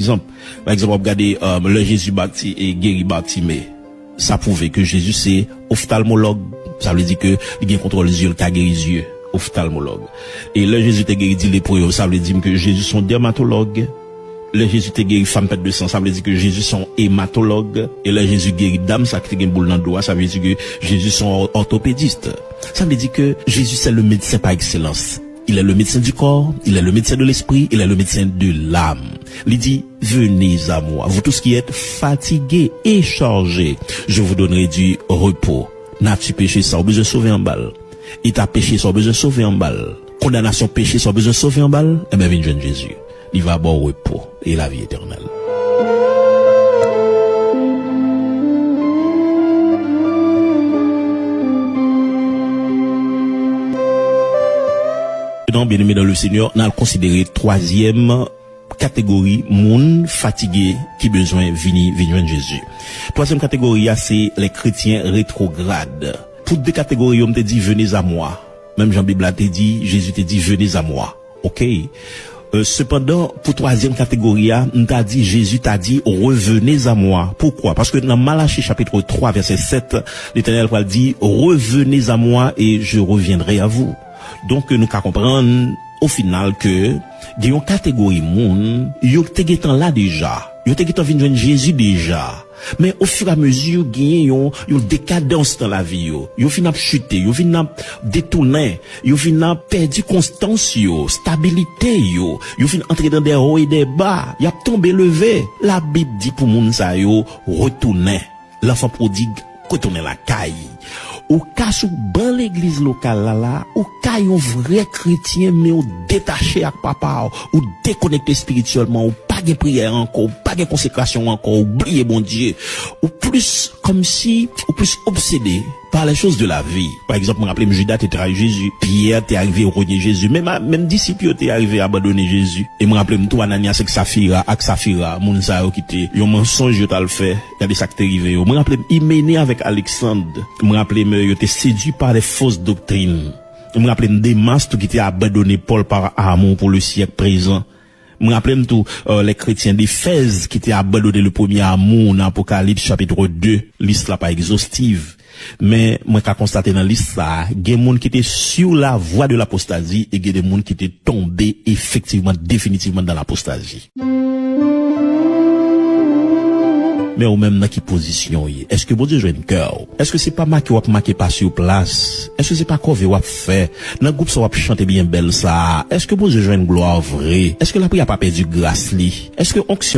Par exemple, regardez le Jésus baptisé et guéri Bartimée. Ça prouvait que Jésus c'est ophtalmologue. Ça veut dire que il a contrôle les yeux, il a guéri les yeux. Ophtalmologue. Et le Jésus te guéri dit lépreux, ça veut dire que Jésus son dermatologue. Le Jésus te guéri femme pète de sang, ça veut dire que Jésus son hématologue. Et le Jésus guéri dame, ça qui te boule dans le doigt, ça veut dire que Jésus son orthopédiste. Ça veut dire que Jésus c'est le médecin par excellence. Il est le médecin du corps, il est le médecin de l'esprit, il est le médecin de l'âme. Il dit, venez à moi, vous tous qui êtes fatigués et chargés, je vous donnerai du repos. N'as-tu péché sans besoin de sauver en balle? Et t'as péché sans besoin de sauver en balle? Condamnation péché sans besoin de sauver en balle? Eh bien, viens jeune Jésus. Il va avoir repos et la vie éternelle. Bien-aimé dans le Seigneur, nous allons considérer troisième catégorie, moun fatigué qui besoin venir Jésus. Troisième catégorie, c'est les chrétiens rétrogrades. Pour deux catégories, on te dit venez à moi. Même Jean-Bible te dit, Jésus te dit venez à moi. OK? Cependant, pour troisième catégorie, on t'a dit, Jésus t'a dit revenez à moi. Pourquoi? Parce que dans Malachie chapitre 3 verset 7, l'Éternel va dire revenez à moi et je reviendrai à vous. Donc nous qu'à comprendre au final que il y a une catégorie moun, yo te getan là déjà. Yo te getan vinn joindre Jésus déjà. Mais au fur et à mesure gagne yon décadence dans la vie yo. Yo fin ap chuter, yo fin ap détourner, yo fin ap perdu constance yo, stabilité yo. Yo fin entrer dans des hauts et des bas, y a tombé levé. La Bible dit pour moun sa yo retourner. L'enfant prodigue retourner la caille. Ou cas sou ban l'église locale là, ou cas un vrai chrétien mais ou détaché avec papa, ou déconnecté spirituellement, ou pas de prière encore, pas de consécration encore, oublier bon Dieu, ou plus comme si, ou plus obsédé par les choses de la vie. Par exemple, me rappelle Judas t'es arrivé Jésus, Pierre t'es arrivé au renier Jésus, même disciples t'es arrivé à abandonner Jésus. Et me rappelle toi Ananias avec Saphira, moun sa yo qui t'es, yon mensonge yo t'a le fait, y a des ça qui t'est arrivé. Me rappelle Hyménée avec Alexandre, me rappelle yo t'es séduit par des fausses doctrines. Me rappelle Démas qui t'es abandonné Paul par amour pour le siècle présent. Me rappelle tout les chrétiens d'Éphèse qui t'es abandonné le premier amour dans Apocalypse chapitre 2, liste là pas exhaustive. Mais moi qu'a constaté dans liste ça, il y a des gens qui étaient sur la voie de l'apostasie et il y a des gens qui étaient tombés effectivement définitivement dans l'apostasie. Mais ou même dans quelle position y est-ce que bon Dieu joue un cœur? Est-ce que c'est pas marqué ou marqué pas sur place? Est-ce que c'est pas cover ou fait? Dans groupe ça ou chanter bien belle ça? Est-ce que bon Dieu joue une gloire vraie? Est-ce que la prière pas perdu grâce li? Est-ce que onction